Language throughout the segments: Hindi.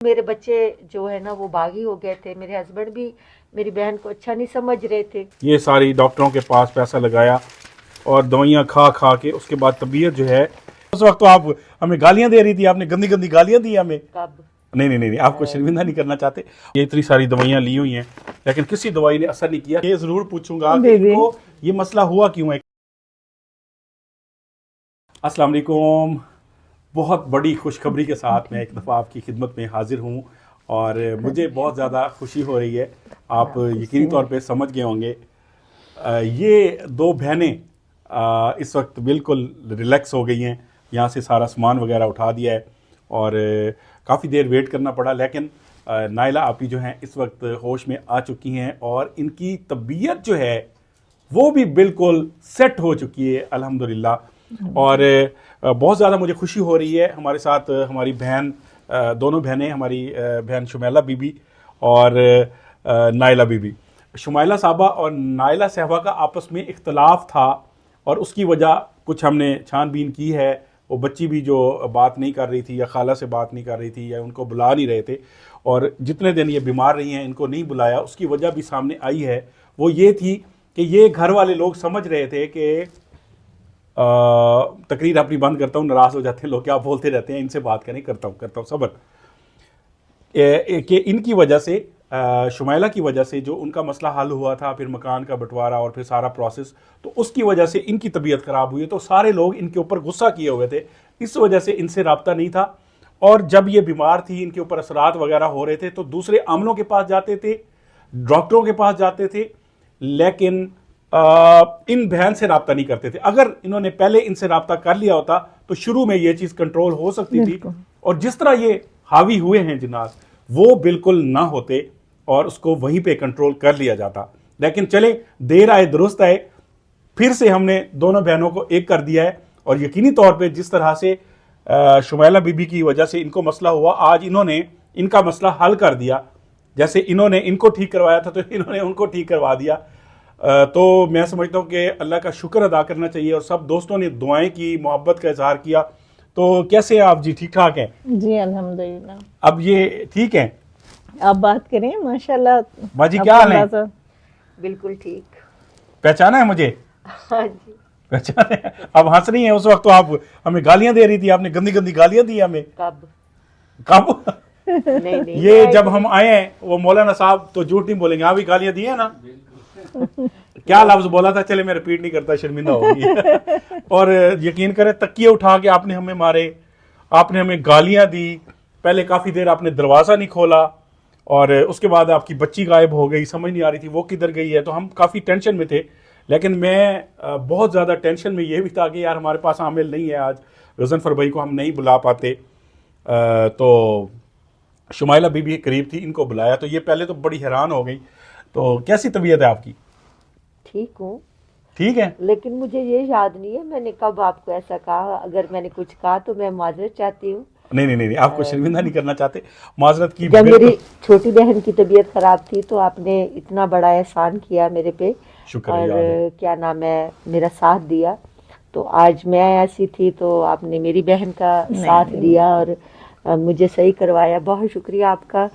मेरे बच्चे जो है ना वो बागी हो गए थे। मेरे हस्बैंड भी मेरी बहन को अच्छा नहीं समझ रहे थे। ये सारी डॉक्टरों के पास पैसा लगाया और दवाइयाँ खा खा के उसके बाद तबीयत जो है, उस वक्त तो आप हमें गालियां दे रही थी, आपने गंदी गंदी गालियां दी हमें। कब? नहीं नहीं नहीं, आपको शर्मिंदा नहीं करना चाहते। ये इतनी सारी दवाइयां ली हुई हैं लेकिन किसी दवाई ने असर नहीं किया। ये जरूर पूछूंगा कि इनको ये मसला हुआ क्यों है। अस्सलाम वालेकुम। बहुत बड़ी खुशखबरी के साथ मैं एक दफ़ा आपकी खिदमत में हाजिर हूँ और मुझे बहुत ज़्यादा खुशी हो रही है। आप यकीनी तौर पे समझ गए होंगे। ये दो बहनें इस वक्त बिल्कुल रिलैक्स हो गई हैं। यहाँ से सारा सामान वगैरह उठा दिया है और काफ़ी देर वेट करना पड़ा, लेकिन नाइला आपी जो हैं इस वक्त होश में आ चुकी हैं और इनकी तबीयत जो है वो भी बिल्कुल सेट हो चुकी है अल्हम्दुलिल्लाह। और बहुत ज़्यादा मुझे खुशी हो रही है। हमारे साथ हमारी बहन, दोनों बहनें, हमारी बहन शुमैला बीबी और नाइला बीबी। शुमैला साहबा और नाइला साहबा का आपस में इख्तलाफ था और उसकी वजह कुछ हमने छानबीन की है। वो बच्ची भी जो बात नहीं कर रही थी या खाला से बात नहीं कर रही थी या उनको बुला नहीं रहे थे, और जितने दिन ये बीमार रही हैं इनको नहीं बुलाया, उसकी वजह भी सामने आई है। वो ये थी कि ये घर वाले लोग समझ रहे थे कि तकरीर अपनी बंद करता हूँ, नाराज़ हो जाते हैं लोग, क्या बोलते रहते हैं, इनसे बात करें, करता हूँ सब्र। कि इनकी वजह से, शुमैला की वजह से जो उनका मसला हल हुआ था, फिर मकान का बंटवारा और फिर सारा प्रोसेस, तो उसकी वजह से इनकी तबीयत ख़राब हुई। तो सारे लोग इनके ऊपर गुस्सा किए हुए थे, इस वजह से इनसे रब्ता नहीं था। और जब ये बीमार थी, इनके ऊपर असरात वगैरह हो रहे थे, तो दूसरे आमलों के पास जाते थे, डॉक्टरों के पास जाते थे, लेकिन इन बहन से रब्ता नहीं करते थे। अगर इन्होंने पहले इनसे रब्ता कर लिया होता तो शुरू में ये चीज़ कंट्रोल हो सकती थी, और जिस तरह ये हावी हुए हैं जिन्नात, वो बिल्कुल ना होते और उसको वहीं पे कंट्रोल कर लिया जाता। लेकिन चले, देर आए दुरुस्त आए, फिर से हमने दोनों बहनों को एक कर दिया है। और यकीनी तौर पे जिस तरह से शुमैला बीबी की वजह से इनको मसला हुआ, आज इन्होंने इनका मसला हल कर दिया। जैसे इन्होंने इनको ठीक करवाया था तो इन्होंने उनको ठीक करवा दिया। तो मैं समझता हूँ कि अल्लाह का शुक्र अदा करना चाहिए। और सब दोस्तों ने दुआएं की, मोहब्बत का इजहार किया। तो कैसे आप जी, ठीक ठाक हैं? जी अल्हम्दुलिल्लाह। अब ये ठीक हैं? आप बात करें, माशाल्लाह। बाजी क्या हाल है? बिल्कुल ठीक। पहचाना है मुझे? हाँ जी, पहचाना है। अब हंस रही हैं, उस वक्त तो आप हमें गालियां दे रही थी, आपने गंदी गंदी गालियां दी हमें। कब? कब? नहीं ये जब हम आए हैं, वो मौलाना साहब तो झूठ नहीं बोलेंगे, आप भी गालियां दी है ना? क्या लफ्ज बोला था, चले मैं रिपीट नहीं करता, शर्मिंदा होगी। और यकीन करें, तकिए उठा के आपने हमें मारे, आपने हमें गालियां दी। पहले काफी देर आपने दरवाजा नहीं खोला और उसके बाद आपकी बच्ची गायब हो गई, समझ नहीं आ रही थी वो किधर गई है। तो हम काफी टेंशन में थे। लेकिन मैं बहुत ज्यादा टेंशन में ये भी था कि यार हमारे पास आमिल नहीं है, आज गजनफर भाई को हम नहीं बुला पाते। तो शुमैला बीबी करीब थी, इनको बुलाया। तो ये पहले तो बड़ी हैरान हो गई। तो कैसी तबीयत है आपकी? ठीक हूँ। ठीक है, लेकिन मुझे ये याद नहीं है मैंने कब आपको ऐसा कहा। अगर मैंने कुछ कहा तो मैं माजरत चाहती हूँ। नहीं नहीं नहीं, आपको शर्मिंदा नहीं करना चाहते, माजरत की। जब मेरी छोटी बहन की तबीयत खराब थी तो आपने इतना बड़ा एहसान किया मेरे पे, और क्या नाम है, मेरा साथ दिया। तो आज मैं ऐसी थी तो आपने मेरी बहन का साथ दिया और मुझे सही करवाया। बहुत शुक्रिया आपका।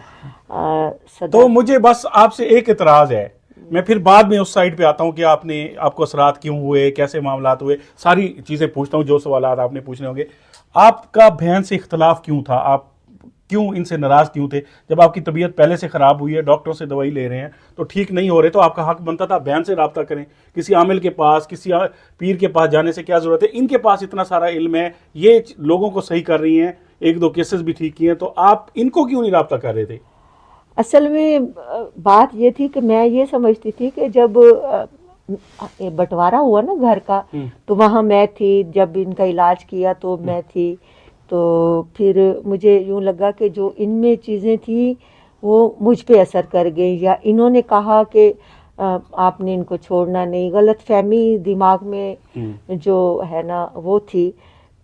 तो मुझे बस आपसे एक इतराज है, मैं फिर बाद में उस साइड पे आता हूँ कि आपको असरात क्यों हुए, कैसे मामलात हुए, सारी चीज़ें पूछता हूँ जो सवालात आपने पूछने होंगे। आपका बहन से इख्तलाफ क्यों था? आप क्यों इनसे नाराज़ क्यों थे? जब आपकी तबीयत पहले से ख़राब हुई है, डॉक्टरों से दवाई ले रहे हैं, तो ठीक नहीं हो रहे, तो आपका हक बनता था बहन से रब्ता करें। किसी आमिल के पास, किसी पीर के पास जाने से क्या ज़रूरत है? इनके पास इतना सारा इल्म है, ये लोगों को सही कर रही हैं, एक दो केसेस भी ठीक किए हैं, तो आप इनको क्यों नहीं रब्ता कर रहे थे? असल में बात ये थी कि मैं ये समझती थी कि जब बंटवारा हुआ ना घर का, तो वहाँ मैं थी। जब इनका इलाज किया तो मैं थी। तो फिर मुझे यूँ लगा कि जो इनमें चीज़ें थी वो मुझ पे असर कर गई, या इन्होंने कहा कि आपने इनको छोड़ना नहीं। गलत फहमी दिमाग में जो है ना वो थी।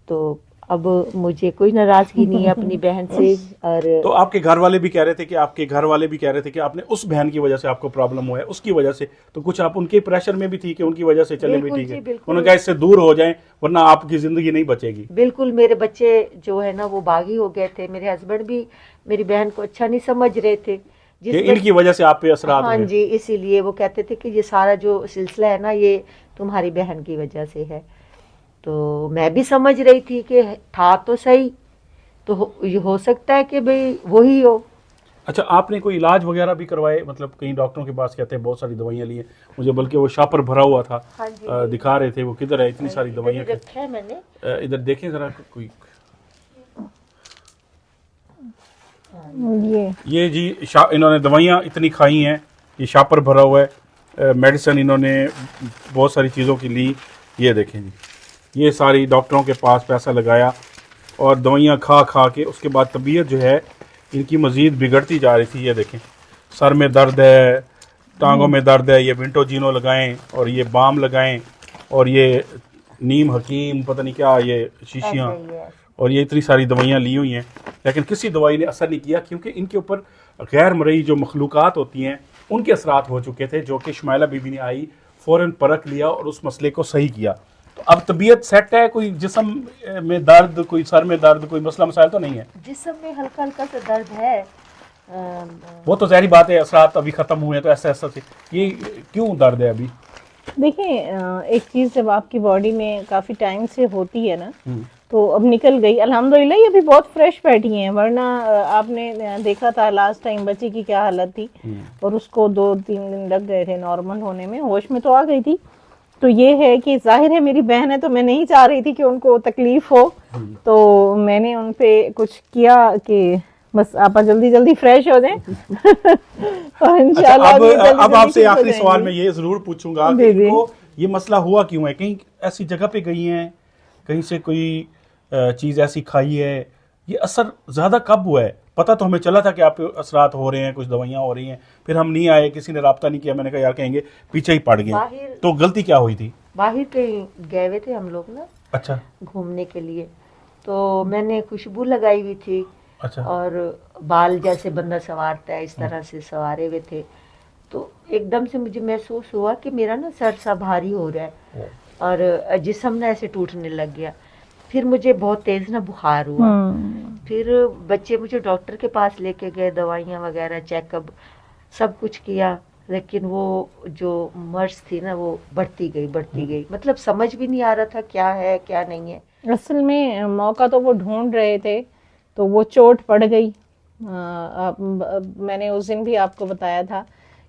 तो अब मुझे कोई नाराजगी नहीं है अपनी बहन से। और तो आपके घर वाले भी कह रहे थे कि आपने उस बहन की वजह से आपको प्रॉब्लम हुआ है, उसकी वजह से, तो कुछ आप उनके प्रेशर में भी थी कि उनकी वजह से चले भी बिल्कुल ठीक जी, है, बिल्कुल। उन्होंने कहा इससे दूर हो जाएं वरना आपकी जिंदगी नहीं बचेगी। बिल्कुल, मेरे बच्चे जो है ना वो बागी हो गए थे, मेरे हस्बैंड भी मेरी बहन को अच्छा नहीं समझ रहे थे कि इनकी वजह से आप पे असरात हाँ हुए। जी, इसीलिए वो कहते थे कि ये सारा जो सिलसिला है ना ये तुम्हारी बहन की वजह से है। तो मैं भी समझ रही थी कि था तो सही, तो ये हो सकता है कि भाई वही हो। अच्छा, आपने कोई इलाज वगैरह भी करवाए? मतलब कई डॉक्टरों के पास कहते हैं बहुत सारी दवाइयाँ ली हैं, मुझे बल्कि वो शापर भरा हुआ था। हाँ जी, दिखा रहे थे वो किधर है, इतनी सारी इधर दवाइयाँ। ही रखा है मैंने। इधर देखें जरा कोई। ये जी इन्होंने दवाइयाँ इतनी खाई हैं, ये शापर भरा हुआ है, मेडिसिन इन्होंने बहुत सारी चीज़ों की ली। ये देखें जी, ये सारी डॉक्टरों के पास पैसा लगाया और दवाइयाँ खा खा के उसके बाद तबीयत जो है इनकी मज़ीद बिगड़ती जा रही थी। ये देखें, सर में दर्द है, टांगों में दर्द है, ये विंटोजीनो लगाएं और ये बाम लगाएं और ये नीम हकीम पता नहीं क्या, ये शीशियाँ और ये इतनी सारी दवाइयाँ ली हुई हैं, लेकिन किसी दवाई ने असर नहीं किया, क्योंकि इनके ऊपर गैर मरई जो मखलूक़ात होती हैं उनके असरात हो चुके थे, जो कि शुमाइला बीबी ने आई फ़ौरन परख लिया और उस मसले को सही किया। तो अब तबीयत सेट है, कोई जिस्म में दर्द, कोई सर में दर्द, कोई मसला मसाइल तो नहीं है? जिस्म में हल्का हल्का सा दर्द है। वो तो ज़ाहिर बात है, असरात अभी ख़त्म हुए हैं तो ऐसा ऐसा से ये क्यों दर्द है अभी? देखिए, एक चीज़ जब आपकी बॉडी में काफ़ी टाइम से होती है ना, तो अब निकल गई अल्हम्दुलिल्लाह, ये भी बहुत फ्रेश बैठी हैं, वरना आपने देखा था लास्ट टाइम बच्ची की क्या हालत थी और उसको 2-3 दिन लग गए थे नॉर्मल होने में, होश में तो आ गई थी। तो ये है कि जाहिर है मेरी बहन है तो मैं नहीं चाह रही थी कि उनको तकलीफ हो, तो मैंने उन पे कुछ किया कि बस आप जल्दी जल्दी फ्रेश हो जाएं। और इंशाल्लाह अब आपसे आखिरी सवाल मैं ये जरूर पूछूंगा कि इनको ये मसला हुआ क्यों है? कहीं ऐसी जगह पे गई हैं, कहीं से कोई चीज़ ऐसी खाई है, ये असर ज़्यादा कब हुआ है? पता तो हमें चला था कि आप असरात हो रहे हैं, कुछ दवाइयाँ हो रही हैं, फिर हम नहीं आए, किसी ने राब्ता नहीं किया, मैंने कहा यार कहेंगे पीछे ही पड़ गए, तो गलती क्या हुई थी? बाहर कहीं गए हुए थे हम लोग ना, अच्छा, घूमने के लिए, तो मैंने खुशबू लगाई हुई थी। अच्छा। और बाल जैसे बंदा संवारता है इस तरह से संवारे हुए थे, तो एकदम से मुझे महसूस हुआ कि मेरा ना सर सा भारी हो रहा है और जिस्म ना ऐसे टूटने लग गया। फिर मुझे बहुत तेज ना बुखार हुआ। फिर बच्चे मुझे डॉक्टर के पास लेके गए, दवाइयाँ वगैरह चेकअप सब कुछ किया, लेकिन वो जो मर्ज थी ना वो बढ़ती गई, मतलब समझ भी नहीं आ रहा था क्या है क्या नहीं है। असल में मौका तो वो ढूंढ रहे थे, तो वो चोट पड़ गई। मैंने उस दिन भी आपको बताया था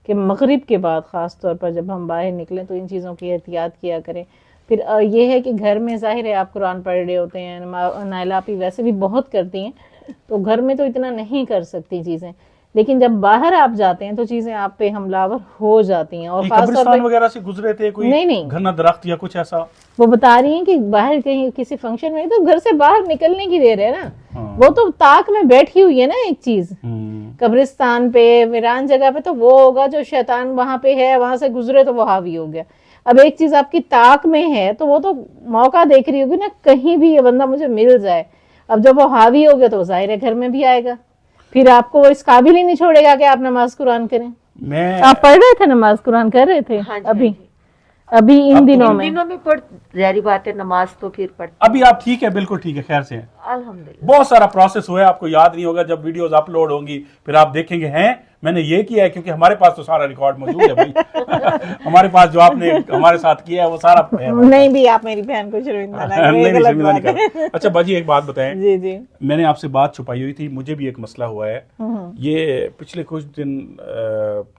कि मगरिब के बाद ख़ास तौर पर जब हम बाहर निकलें तो इन चीज़ों की एहतियात किया करें। फिर ये है कि घर में ज़ाहिर है आप कुरान पढ़ रहे होते हैं, नाइला आपी वैसे भी बहुत करती हैं, तो घर में तो इतना नहीं कर सकती चीज़ें, लेकिन जब बाहर आप जाते हैं तो चीज़ें आप पे हमलावर हो जाती हैं। और कब्रिस्तान वगैरह से गुजरे थे, कोई नहीं घना दरख्त या कुछ ऐसा? वो बता रही हैं कि बाहर कहीं किसी फंक्शन में, तो घर से बाहर निकलने की देर है ना, वो तो ताक में बैठी हुई है ना एक चीज। कब्रिस्तान पे, वीरान जगह पे तो वो होगा जो शैतान वहां पे है, वहां से गुजरे तो वो हावी हो गया। अब एक चीज आपकी ताक में है तो वो तो मौका देख रही होगी ना, कहीं भी ये बंदा मुझे मिल जाए। अब जब वो हावी हो गया तो जाहिर है घर में भी आएगा, फिर आपको वो इस काबिल ही नहीं छोड़ेगा कि आप नमाज कुरान करें। आप पढ़ रहे थे, नमाज कुरान कर रहे थे? हाँ जी, अभी इन दिनों में पढ़, जारी बात है नमाज तो फिर पढ़। अभी आप ठीक है, बिल्कुल ठीक है, खैर से हैं अल्हम्दुलिल्लाह। बहुत सारा प्रोसेस हुआ है, आपको याद नहीं होगा, जब वीडियोस अपलोड होंगी फिर आप देखेंगे हैं मैंने ये किया है, क्योंकि हमारे पास तो सारा रिकॉर्ड मौजूद है भाई। हमारे पास जो आपने हमारे साथ किया है वो सारा है। नहीं भी आप मेरी बहन को शर्मिंदा ना करें, नहीं, गलत शर्मिंदा नहीं बात है। कर। अच्छा बाजी एक बात बताएं, जी जी, मैंने आपसे बात छुपाई हुई थी, मुझे भी एक मसला हुआ है। ये पिछले कुछ दिन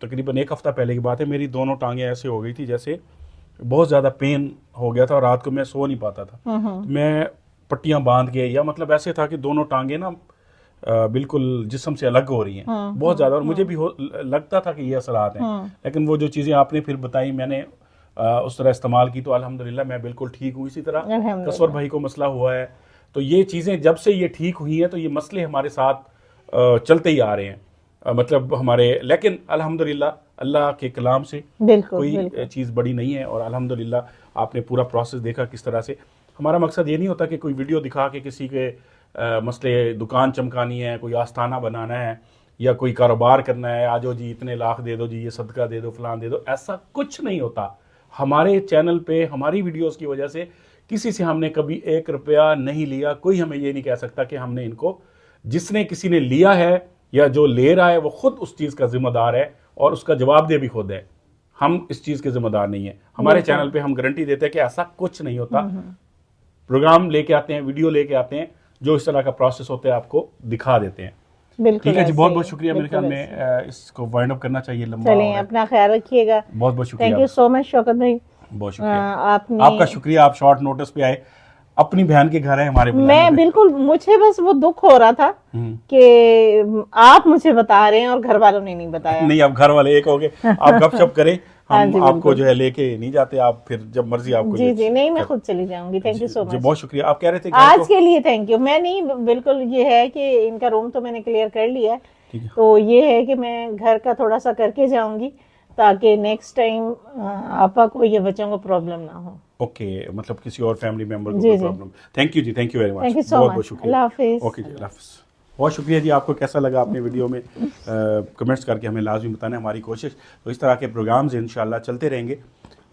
तकरीबन 1 हफ्ता पहले की बात है, मेरी दोनों टांगें ऐसे हो गई थी जैसे बहुत ज़्यादा पेन हो गया था और रात को मैं सो नहीं पाता था। मैं पट्टियाँ बांध के, या मतलब ऐसे था कि दोनों टांगें ना बिल्कुल जिस्म से अलग हो रही हैं बहुत ज़्यादा, और मुझे भी लगता था कि ये असरात हैं, लेकिन वो जो चीज़ें आपने फिर बताई मैंने उस तरह इस्तेमाल की तो अल्हम्दुलिल्लाह मैं बिल्कुल ठीक हूँ। इसी तरह कसवर भाई को मसला हुआ है, तो ये चीज़ें जब से ये ठीक हुई हैं तो ये मसले हमारे साथ चलते ही आ रहे हैं, मतलब हमारे, लेकिन अल्हम्दुलिल्लाह अल्लाह के कलाम से कोई चीज़ बड़ी नहीं है, और अल्हम्दुलिल्लाह आपने पूरा प्रोसेस देखा किस तरह से। हमारा मकसद ये नहीं होता कि कोई वीडियो दिखा के किसी के मसले, दुकान चमकानी है, कोई आस्थाना बनाना है या कोई कारोबार करना है, आजो जी इतने लाख दे दो जी, ये सदका दे दो, फलान दे दो, ऐसा कुछ नहीं होता। हमारे चैनल पे हमारी वीडियोस की वजह से किसी से हमने कभी 1 रुपया नहीं लिया। कोई हमें ये नहीं कह सकता कि हमने इनको, जिसने किसी ने लिया है या जो ले रहा है वो खुद उस चीज़ का जिम्मेदार है और उसका जवाबदेह भी खुद है। हम इस चीज़ के जिम्मेदार नहीं है। हमारे चैनल पे हम गारंटी देते हैं कि ऐसा कुछ नहीं होता। प्रोग्राम लेके आते हैं, वीडियो लेके आते हैं, जो इस तरह का प्रोसेस होता है आपको दिखा देते हैं। ठीक है जी, बहुत बहुत शुक्रिया। मेरे ख्याल में इसको वाइंड अप करना चाहिए, लंबा। चलिए, अपना ख्याल रखिएगा। बहुत बहुत शुक्रिया। Thank you so much Shaukat भाई, बहुत शुक्रिया। आपने, आपका शुक्रिया, आप शॉर्ट नोटिस पे आए, अपनी बहन के घर है हमारे। मैं बिल्कुल, मुझे बस वो दुख हो रहा था कि आप मुझे बता रहे हैं और घर वालों ने नहीं बताया। नहीं, अब घर वाले एक हो गए, आप गपशप करें, हम आपको जो है लेके नहीं जाते, आप फिर जब मर्जी आपको। जी जी, नहीं, मैं खुद चली जाऊंगी। थैंक यू सो मच, बहुत शुक्रिया। आप कह रहे थे आज के लिए थैंक यू। मैं नहीं, बिल्कुल ये है कि इनका रूम तो मैंने क्लियर कर लिया है, तो ये है कि मैं घर का थोड़ा सा करके जाऊंगी ताकि नेक्स्ट टाइम आपा को या बच्चों को प्रॉब्लम ना हो। ओके, मतलब किसी और फैमिली मेंबर को प्रॉब्लम। थैंक यू जी, thank you very much, thank you so much, बहुत शुक्रिया। अल्लाह हाफिज। ओके जी, अल्लाह हाफिज। बहुत शुक्रिया जी। आपको कैसा लगा अपने वीडियो में कमेंट्स करके हमें लाजमी बताना है। हमारी कोशिश तो इस तरह के प्रोग्राम्स इंशाल्लाह चलते रहेंगे।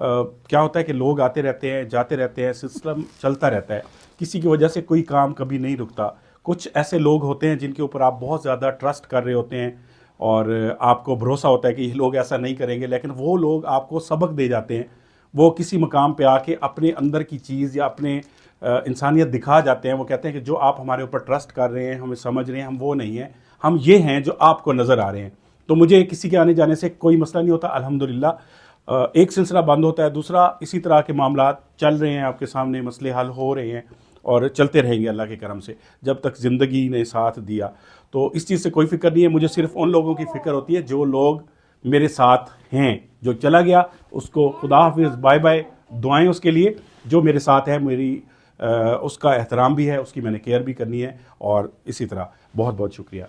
क्या होता है कि लोग आते रहते हैं, जाते रहते हैं, सिस्टम चलता रहता है, किसी की वजह से कोई काम कभी नहीं रुकता। कुछ ऐसे लोग होते हैं जिनके ऊपर आप बहुत ज़्यादा ट्रस्ट कर रहे होते हैं और आपको भरोसा होता है कि ये लोग ऐसा नहीं करेंगे, लेकिन वो लोग आपको सबक दे जाते हैं। वो किसी मकाम पे आके अपने अंदर की चीज़ या अपने इंसानियत दिखा जाते हैं। वो कहते हैं कि जो आप हमारे ऊपर ट्रस्ट कर रहे हैं, हमें समझ रहे हैं, हम वो नहीं हैं, हम ये हैं जो आपको नज़र आ रहे हैं। तो मुझे किसी के आने जाने से कोई मसला नहीं होता, अल्हम्दुलिल्लाह। एक सिलसिला बंद होता है, दूसरा इसी तरह के मामला चल रहे हैं, आपके सामने मसले हल हो रहे हैं और चलते रहेंगे अल्लाह के करम से, जब तक ज़िंदगी ने साथ दिया। तो इस चीज़ से कोई फ़िक्र नहीं है। मुझे सिर्फ उन लोगों की फ़िक्र होती है जो लोग मेरे साथ हैं। जो चला गया उसको खुदा हाफिज़, बाय बाय, दुआएं उसके लिए। जो मेरे साथ है, मेरी उसका एहतराम भी है, उसकी मैंने केयर भी करनी है। और इसी तरह बहुत बहुत शुक्रिया।